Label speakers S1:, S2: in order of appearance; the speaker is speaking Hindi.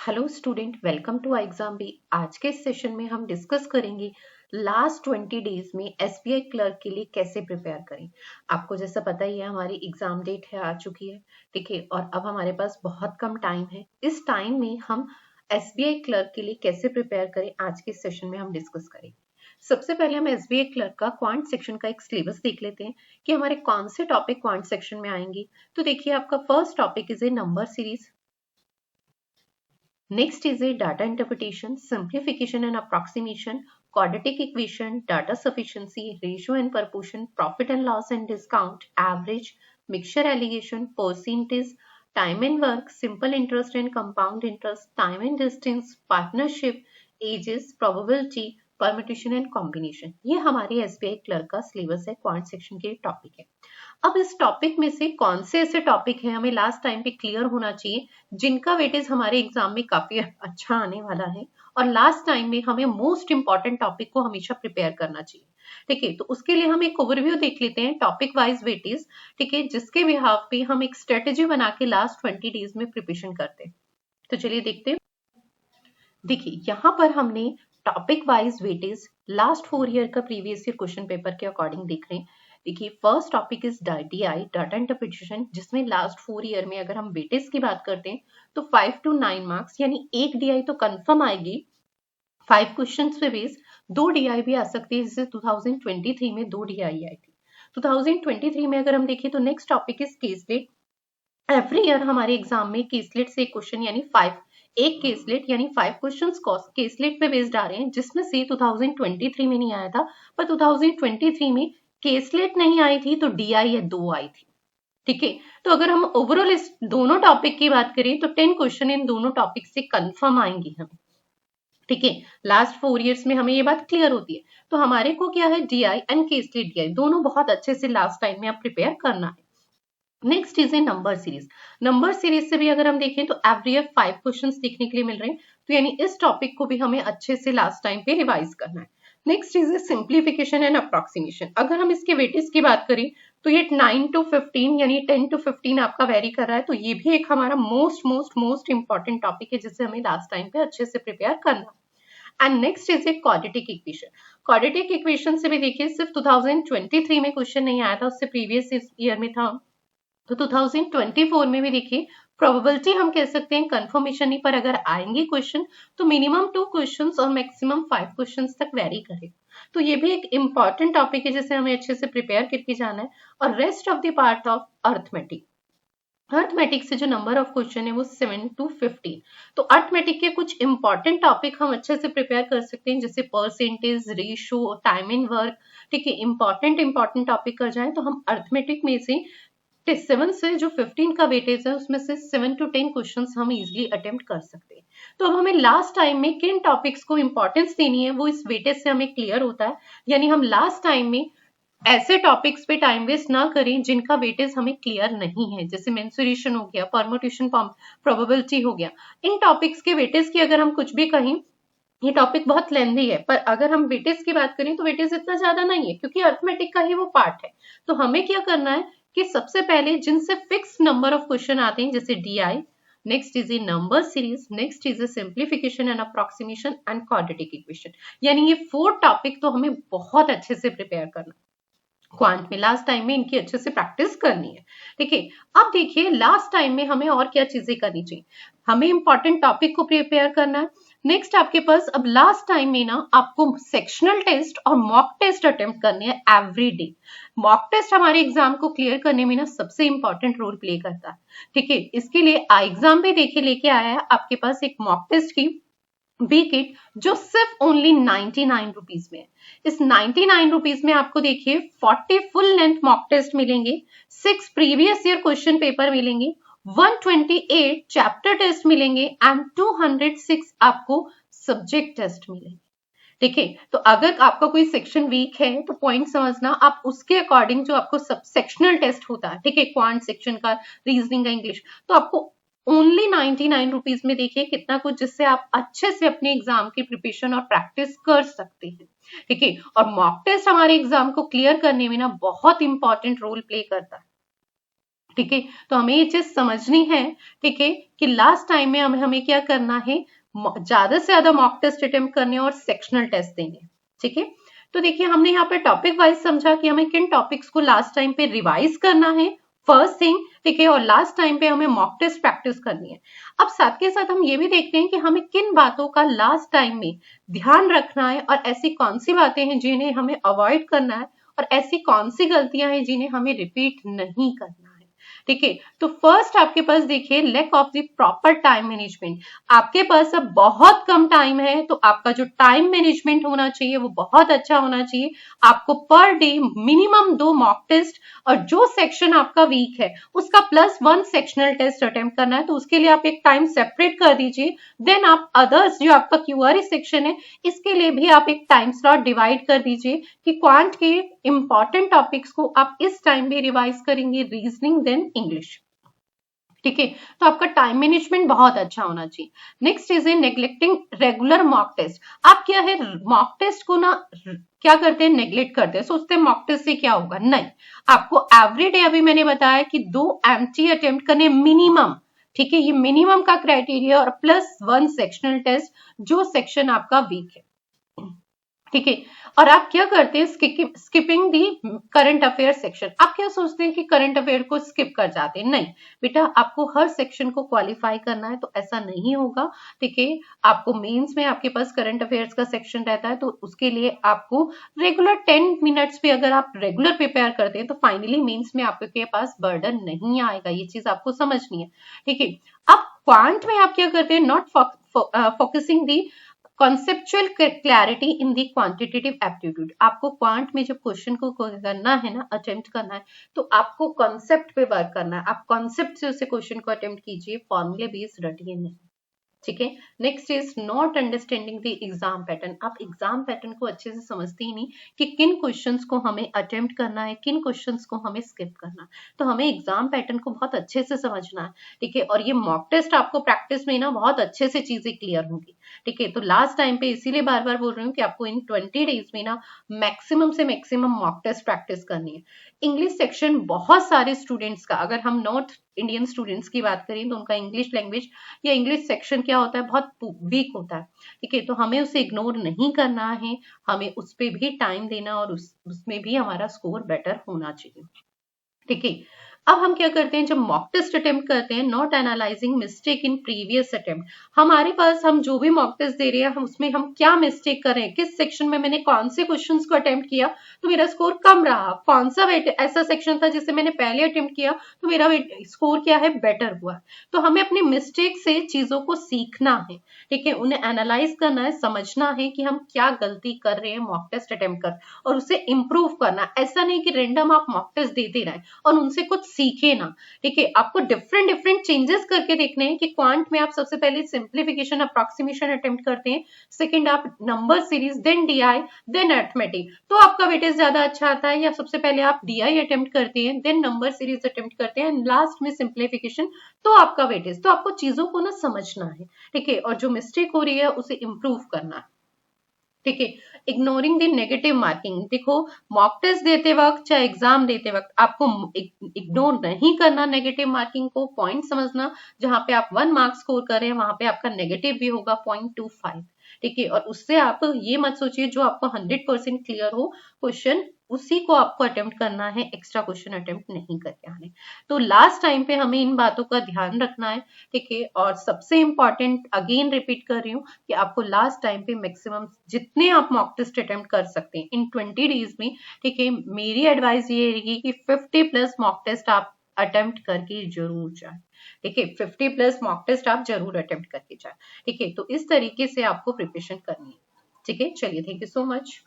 S1: Hello student, welcome to Exambee. आज के सेशन में हम डिस्कस करेंगे लास्ट 20 डेज में एसबीआई क्लर्क के लिए कैसे प्रिपेयर करें। आपको जैसा पता ही है हमारी एग्जाम डेट है आ चुकी है, ठीक है। और अब हमारे पास बहुत कम टाइम है। इस टाइम में हम एसबीआई क्लर्क के लिए कैसे प्रिपेयर करें, आज के सेशन में हम डिस्कस करेंगे। सबसे पहले हम एसबीआई क्लर्क का क्वांट सेक्शन का एक सिलेबस देख लेते हैं कि हमारे कौन से टॉपिक क्वांट सेक्शन में आएंगे। तो देखिए, आपका first topic is a number series. Next is a data interpretation, simplification and approximation, quadratic equation, data sufficiency, ratio and proportion, profit and loss and discount, average, mixture allegation, percentage, time and work, simple interest and compound interest, time and distance, partnership, ages, probability, permutation and combination. ये हमारे एसबीआई क्लर्क का सिलेबस है, क्वांट सेक्शन के टॉपिक है। अब इस टॉपिक में से कौन से ऐसे टॉपिक है हमें लास्ट टाइम पे क्लियर होना चाहिए, जिनका वेटेज हमारे एग्जाम में काफी अच्छा आने वाला है और लास्ट टाइम में हमें मोस्ट इंपॉर्टेंट टॉपिक को हमेशा प्रिपेयर करना चाहिए, ठीक है। तो उसके लिए हम एक ओवरव्यू देख लेते हैं टॉपिक वाइज वेटेज, ठीक है, जिसके बिहाफ पे हम एक स्ट्रेटेजी बना के लास्ट 20 डेज में प्रिपरेशन करते हैं। तो चलिए देखते हैं। देखिए, यहाँ पर हमने topic wise weightage last 4 year का प्रीवियस ईयर क्वेश्चन पेपर के अकॉर्डिंग देख रहे हैं। देखिए, first topic is DI, data interpretation, जिसमें लास्ट 4 ईयर में अगर हम वेटेज की बात करते हैं तो 5 to 9 मार्क्स, यानी एक डीआई तो कंफर्म आएगी। 5 क्वेश्चन पे बेस 2 डीआई भी आ सकती है, जैसे 2023 में 2 डीआई आई थी। 2023 में अगर हम देखें तो next topic is caselet. Every year हमारे एग्जाम में केसलेट से क्वेश्चन यानी 5 एक केसलेट यानी 5 क्वेश्चंस केसलेट पे बेस्ड आ रहे हैं, जिसमें से 2023 में नहीं आया था, पर 2023 में केसलेट नहीं आई थी तो डीआई 2 आई थी, ठीक है। तो अगर हम ओवरऑल इस दोनों टॉपिक की बात करें तो 10 क्वेश्चन इन दोनों टॉपिक से कंफर्म आएंगे हमें, ठीक है। लास्ट 4 इयर्स में हमें ये बात क्लियर होती है। तो हमारे को क्या है, डीआई एंड केसलेट डीआई दोनों बहुत अच्छे से लास्ट टाइम में आप प्रिपेयर करना है। Next is A number series. Number series से भी अगर हम देखें तो एवरी ईयर 5 क्वेश्चंस देखने के लिए मिल रहे हैं, तो यानी इस टॉपिक को भी हमें अच्छे से लास्ट टाइम पे रिवाइज करना है। Next is A simplification and approximation. अगर हम इसके वेटेज की बात करें तो ये 9 to 15 यानी 10 to 15 आपका वेरी कर रहा है, तो ये भी एक हमारा मोस्ट इंपॉर्टेंट टॉपिक है, जिसे हमें लास्ट टाइम पे अच्छे से प्रिपेयर करना है। And next is a quadratic equation. Quadratic equation से भी देखिए, सिर्फ 2023 में क्वेश्चन नहीं आया था, उससे प्रीवियस ईयर में था। तो 2024 में भी देखिए, प्रोबेबिलिटी हम कह सकते हैं, कंफर्मेशन नहीं, पर अगर आएंगे क्वेश्चन तो मिनिमम 2 क्वेश्चंस और मैक्सिमम 5 क्वेश्चंस तक वेरी करेगा। तो ये भी एक इंपॉर्टेंट टॉपिक है जिसे हमें अच्छे से प्रिपेयर करके जाना है। और rest of the part of arithmetic, arithmetic से जो नंबर ऑफ क्वेश्चन है वो 7 to 15। तो अर्थमेटिक के कुछ इंपॉर्टेंट टॉपिक हम अच्छे से प्रिपेयर कर सकते हैं, जैसे percentage, ratio, time and work, ठीक है। इंपॉर्टेंट टॉपिक कर जाए तो हम अर्थमेटिक में से 7 से जो 15 का वेटेज है उसमें से 7 to 10 क्वेश्चंस हम इजीली अटेम्प्ट कर सकते हैं। तो अब हमें लास्ट टाइम में किन टॉपिक्स को इंपॉर्टेंस देनी है वो इस वेटेज से हमें क्लियर होता है, यानी हम लास्ट टाइम में ऐसे टॉपिक्स पे टाइम वेस्ट ना करें जिनका वेटेज हमें क्लियर नहीं है, जैसे मेंसुरेशन हो गया, परम्यूटेशन, प्रोबेबिलिटी हो गया। इन टॉपिक्स के वेटेज की अगर हम कुछ भी कहें, ये टॉपिक बहुत लेंथी है, पर अगर हम वेटेज की बात करें तो वेटेज इतना ज्यादा नहीं है, क्योंकि अर्थमेटिक का ही वो पार्ट है। तो हमें क्या करना है कि सबसे पहले जिनसे फिक्स नंबर ऑफ क्वेश्चन आते हैं, जैसे DI, next is A number series, next is A simplification and approximation and quadratic equation, यानी ये 4 टॉपिक तो हमें बहुत अच्छे से प्रिपेयर करना। क्वांट में लास्ट टाइम में इनकी अच्छे से प्रैक्टिस करनी है, ठीक है। अब देखिए, लास्ट टाइम में हमें और क्या चीजें करनी चाहिए। हमें इंपॉर्टेंट टॉपिक को प्रिपेयर करना है। नेक्स्ट आपके पास अब लास्ट टाइम में ना आपको सेक्शनल टेस्ट और मॉक टेस्ट अटेम्प्ट करने हैं एवरी डे। मॉक टेस्ट हमारे एग्जाम को क्लियर करने में ना सबसे इंपॉर्टेंट रोल प्ले करता है, ठीक है। इसके लिए एग्जाम भी देखिए लेके आया है आपके पास एक मॉक टेस्ट की बी किट, जो सिर्फ ओनली 99 रुपीज में है। इस 99 रुपीज में आपको देखिए 40 फुल लेंथ मॉक टेस्ट मिलेंगे, 6 प्रीवियस ईयर क्वेश्चन पेपर मिलेंगे, 128 चैप्टर टेस्ट मिलेंगे एंड 206 आपको सब्जेक्ट टेस्ट मिलेंगे, ठीक है। तो अगर आपका कोई सेक्शन वीक है तो पॉइंट समझना, आप उसके अकॉर्डिंग जो आपको सब सेक्शनल टेस्ट होता है, ठीक है, क्वांट सेक्शन का, रीजनिंग का, इंग्लिश, तो आपको ओनली 99 रुपीज में देखिए कितना कुछ, जिससे आप अच्छे से अपने एग्जाम की प्रिपरेशन और प्रैक्टिस कर सकते हैं, ठीक है। और मॉक टेस्ट हमारे एग्जाम को क्लियर करने में ना बहुत इंपॉर्टेंट रोल प्ले करता है। ठीक है, तो हमें ये चीज समझनी है, ठीक है, कि लास्ट टाइम में हमें क्या करना है, ज्यादा से ज्यादा मॉक टेस्ट अटेम्प्ट करने और सेक्शनल टेस्ट देने। ठीक है, तो देखिए हमने यहाँ पे टॉपिक वाइज समझा कि हमें किन टॉपिक्स को लास्ट टाइम पे रिवाइज करना है, फर्स्ट थिंग, ठीक है, और लास्ट टाइम पे हमें मॉक टेस्ट प्रैक्टिस करनी है। अब साथ के साथ हम ये भी देखते हैं कि हमें किन बातों का लास्ट टाइम में ध्यान रखना है और ऐसी कौन सी बातें हैं जिन्हें हमें अवॉइड करना है और ऐसी कौन सी गलतियां हैं जिन्हें हमें रिपीट नहीं करना है। ठीक है, तो फर्स्ट आपके पास देखिए lack of the proper time management. आपके पास अब बहुत कम टाइम है, तो आपका जो टाइम मैनेजमेंट होना चाहिए वो बहुत अच्छा होना चाहिए। आपको per day minimum 2 mock test और जो सेक्शन आपका वीक है उसका +1 सेक्शनल टेस्ट अटेम्प्ट करना है, तो उसके लिए आप एक टाइम सेपरेट कर दीजिए। देन आप अदर्स जो आपका क्यूआरए सेक्शन है इसके लिए भी आप एक टाइम स्लॉट डिवाइड कर दीजिए कि क्वांट के इंपॉर्टेंट टॉपिक्स को आप इस टाइम भी रिवाइज करेंगे, रीजनिंग देन इंग्लिश। ठीक है, तो आपका टाइम मैनेजमेंट बहुत अच्छा होना चाहिए। Next is a neglecting regular mock test. आप क्या है, मॉक टेस्ट को ना क्या करते हैं, नेग्लेक्ट करते हैं, सोचते हैं मॉक टेस्ट से क्या होगा। नहीं, आपको एवरी डे, अभी मैंने बताया कि 2 एमटी अटेम्प्ट करने मिनिमम। ठीक है, ये मिनिमम का क्राइटेरिया और +1 सेक्शनल टेस्ट जो सेक्शन आपका वीक है। ठीक है, और आप क्या करते हैं, स्किपिंग दी करंट अफेयर सेक्शन। आप क्या सोचते हैं कि करंट अफेयर को स्किप कर जाते हैं, नहीं बेटा, आपको हर सेक्शन को क्वालिफाई करना है, तो ऐसा नहीं होगा। ठीक है, आपको मेंस में आपके पास करंट अफेयर्स का सेक्शन रहता है, तो उसके लिए आपको रेगुलर 10 मिनट्स भी अगर आप रेगुलर प्रिपेयर करते हैं तो फाइनली मेंस में आपके पास बर्डन नहीं आएगा। ये चीज आपको समझनी है। ठीक है, अब क्वांट में आप क्या करते हैं, not focusing the conceptual clarity in the quantitative aptitude. आपको क्वांट में जब क्वेश्चन को करना है ना, अटेम्प्ट करना है, तो आपको कॉन्सेप्ट पे वर्क करना है। आप कॉन्सेप्ट से उसे क्वेश्चन को अटेम्प्ट कीजिए, फॉर्मूले बेस्ड रटिए नहीं। ठीक है, next is not understanding the exam pattern. आप एग्जाम पैटर्न को अच्छे से समझते ही नहीं कि किन क्वेश्चंस को हमें अटेम्प्ट करना है, किन क्वेश्चंस को हमें स्किप करना है। तो हमें एग्जाम पैटर्न को बहुत अच्छे से समझना है। ठीक है, और ये मॉक टेस्ट आपको प्रैक्टिस में ना बहुत अच्छे से चीजें क्लियर होंगी। ठीक है, तो लास्ट टाइम पे इसीलिए बार बार बोल रही हूँ कि आपको इन 20 डेज में ना मैक्सिमम से मैक्सिमम मॉक टेस्ट प्रैक्टिस करनी है। इंग्लिश सेक्शन बहुत सारे स्टूडेंट्स का, अगर हम नॉर्थ इंडियन स्टूडेंट्स की बात करें तो उनका इंग्लिश लैंग्वेज या इंग्लिश सेक्शन क्या होता है, बहुत वीक होता है। ठीक है, तो हमें उसे इग्नोर नहीं करना है, हमें उस पर भी टाइम देना और उसमें भी हमारा स्कोर बेटर होना चाहिए। ठीक है, अब हम क्या करते हैं, जब मॉक टेस्ट अटेम्प्ट करते हैं, not analysing mistake in previous attempt. हमारे पास हम जो भी मॉक टेस्ट दे रहे हैं, हम उसमें हम क्या मिस्टेक कर रहे हैं, किस सेक्शन में मैंने कौन से क्वेश्चंस को अटेम्प्ट किया तो मेरा स्कोर कम रहा, कौन सा ऐसा सेक्शन था जिसे मैंने पहले अटेम्प्ट किया तो मेरा स्कोर क्या है, बेटर हुआ। तो हमें अपनी मिस्टेक से चीजों को सीखना है। ठीक है, उन्हें एनालाइज करना है, समझना है कि हम क्या गलती कर रहे हैं मॉक टेस्ट अटेम्प्ट कर, और उसे इंप्रूव करना। ऐसा नहीं कि रेंडम आप मॉक टेस्ट देते रहे और उनसे कुछ सीखे ना। ठीक है, आपको डिफरेंट डिफरेंट चेंजेस करके देखने हैं कि क्वांट में आप सबसे पहले सिंप्लीफिकेशन अप्रोक्सीमेशन अटेम्प्ट करते हैं, सेकंड आप number series, then DI, then arithmetic, तो आपका वेटेज ज्यादा अच्छा आता है। या सबसे पहले आप डीआई अटेम्प्ट करते हैं, देन नंबर सीरीज अटेम्प्ट करते हैं, लास्ट में सिंप्लीफिकेशन, तो आपका वेटेज। तो आपको चीजों को ना समझना है। ठीक है, और जो मिस्टेक हो रही है उसे इंप्रूव करना है। ठीक है, इग्नोरिंग द नेगेटिव मार्किंग। देखो, मॉक टेस्ट देते वक्त चाहे एग्जाम देते वक्त आपको इग्नोर नहीं करना नेगेटिव मार्किंग को। पॉइंट समझना, जहां पे आप 1 मार्क्स स्कोर कर रहे हैं वहां पे आपका नेगेटिव भी होगा 0.25। ठीक है, और उससे आप ये मत सोचिए जो आपको 100% क्लियर हो क्वेश्चन उसी को आपको अटेम्प्ट करना है, एक्स्ट्रा क्वेश्चन अटेम्प्ट नहीं करके आने। तो लास्ट टाइम पे हमें इन बातों का ध्यान रखना है। ठीक है, और सबसे इंपॉर्टेंट अगेन रिपीट कर रही हूँ कि आपको लास्ट टाइम पे मैक्सिमम जितने आप मॉक टेस्ट अटेम्प्ट कर सकते हैं इन 20 डेज में। ठीक है, मेरी एडवाइस ये रहेगी कि 50+ मॉक टेस्ट आप अटेम्प्ट करके जरूर जाए। ठीक है, 50+ मॉक टेस्ट आप जरूर अटेम्प्ट करके जाए। ठीक है, तो इस तरीके से आपको प्रिपरेशन करनी है। ठीक है, चलिए, थैंक यू सो मच।